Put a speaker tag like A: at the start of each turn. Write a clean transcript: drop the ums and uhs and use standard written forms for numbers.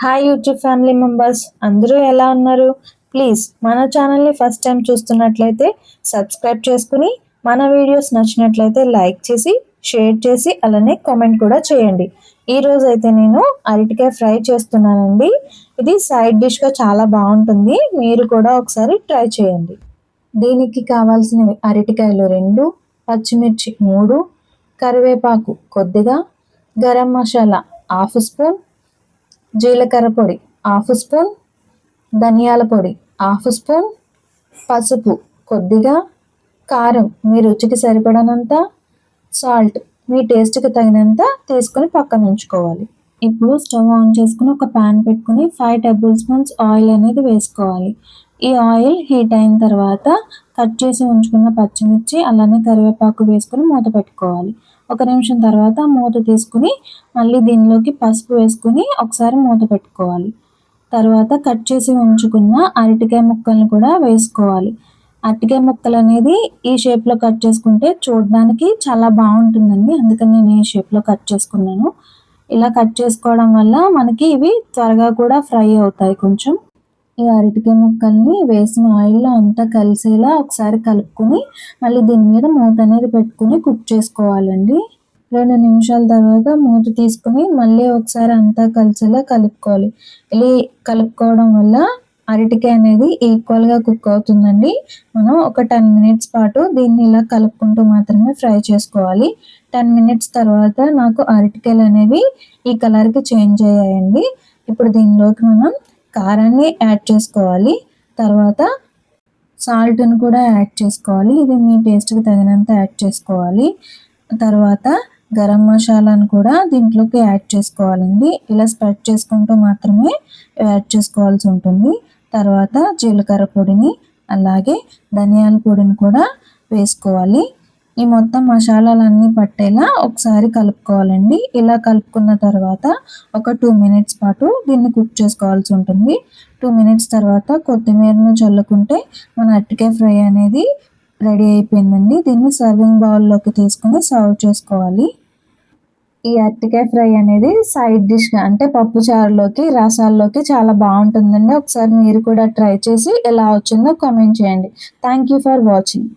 A: Hi YouTube family members, అందరూ ఎలా ఉన్నారు? ప్లీజ్ మన ఛానల్ని ఫస్ట్ టైం చూస్తున్నట్లయితే సబ్స్క్రైబ్ చేసుకుని, మన వీడియోస్ నచ్చినట్లయితే లైక్ చేసి, షేర్ చేసి, అలానే కామెంట్ కూడా చేయండి. ఈరోజు అయితే నేను అరటికాయ ఫ్రై చేస్తున్నానండి. ఇది సైడ్ డిష్గా చాలా బాగుంటుంది. మీరు కూడా ఒకసారి ట్రై చేయండి. దీనికి కావాల్సినవి అరటికాయలు 2, పచ్చిమిర్చి 3, కరివేపాకు కొద్దిగా, గరం మసాలా హాఫ్ స్పూన్, జీలకర్ర పొడి హాఫ్ స్పూన్, ధనియాల పొడి హాఫ్ స్పూన్, పసుపు కొద్దిగా, కారం మీ రుచికి సరిపడనంత, సాల్ట్ మీ టేస్ట్కి తగినంత తీసుకొని పక్కన ఉంచుకోవాలి. ఇప్పుడు స్టవ్ ఆన్ చేసుకుని ఒక ప్యాన్ పెట్టుకుని 5 టేబుల్ స్పూన్స్ ఆయిల్ అనేది వేసుకోవాలి. ఈ ఆయిల్ హీట్ అయిన తర్వాత కట్ చేసి ఉంచుకున్న పచ్చిమిర్చి అలానే కరివేపాకు వేసుకొని మూత పెట్టుకోవాలి. ఒక నిమిషం తర్వాత మూత తీసుకుని మళ్ళీ దీనిలోకి పసుపు వేసుకుని ఒకసారి మూత పెట్టుకోవాలి. తర్వాత కట్ చేసి ఉంచుకున్న అరటికాయ ముక్కల్ని కూడా వేసుకోవాలి. అరటికాయ ముక్కలు అనేది ఈ షేప్లో కట్ చేసుకుంటే చూడడానికి చాలా బాగుంటుందండి. అందుకని నేను ఈ షేప్లో కట్ చేసుకున్నాను. ఇలా కట్ చేసుకోవడం వల్ల మనకి ఇవి త్వరగా కూడా ఫ్రై అవుతాయి. కొంచెం ఈ అరటికాయ ముక్కల్ని వేసిన ఆయిల్లో అంతా కలిసేలా ఒకసారి కలుపుకొని మళ్ళీ దీని మీద మూత అనేది పెట్టుకుని కుక్ చేసుకోవాలండి. 2 నిమిషాల తర్వాత మూత తీసుకుని మళ్ళీ ఒకసారి అంతా కలిసేలా కలుపుకోవాలి. ఇలా కలుపుకోవడం వల్ల అరటికాయ అనేది ఈక్వల్గా కుక్ అవుతుందండి. మనం ఒక 10 మినిట్స్ పాటు దీన్ని ఇలా కలుపుకుంటూ మాత్రమే ఫ్రై చేసుకోవాలి. 10 మినిట్స్ తర్వాత నాకు అరటికాయలు అనేవి ఈ కలర్కి చేంజ్ అయ్యాయండి. ఇప్పుడు దీనిలోకి మనం కారాన్ని యాడ్ చేసుకోవాలి. తర్వాత సాల్ట్ని కూడా యాడ్ చేసుకోవాలి. ఇది మీ టేస్ట్కి తగినంత యాడ్ చేసుకోవాలి. తర్వాత గరం మసాలాను కూడా దీంట్లోకి యాడ్ చేసుకోవాలండి. ఇలా స్ప్రెడ్ చేసుకుంటూ మాత్రమే యాడ్ చేసుకోవాల్సి ఉంటుంది. తర్వాత జీలకర్ర పొడిని అలాగే ధనియాల పొడిని కూడా వేసుకోవాలి. ఈ మొత్తం మసాలాలన్నీ పట్టేలా ఒకసారి కలుపుకోవాలండి. ఇలా కలుపుకున్న తర్వాత ఒక 2 మినిట్స్ పాటు దీన్ని కుక్ చేసుకోవాల్సి ఉంటుంది. 2 మినిట్స్ తర్వాత కొత్తిమీరను చల్లుకుంటే మన అరటికాయ ఫ్రై అనేది రెడీ అయిపోయిందండి. దీన్ని సర్వింగ్ బౌల్లోకి తీసుకుని సర్వ్ చేసుకోవాలి. ఈ అరటికాయ ఫ్రై అనేది సైడ్ డిష్గా అంటే పప్పు చారులోకి, రసాల్లోకి చాలా బాగుంటుందండి. ఒకసారి మీరు కూడా ట్రై చేసి ఎలా వచ్చిందో కామెంట్ చేయండి. Thank you for watching.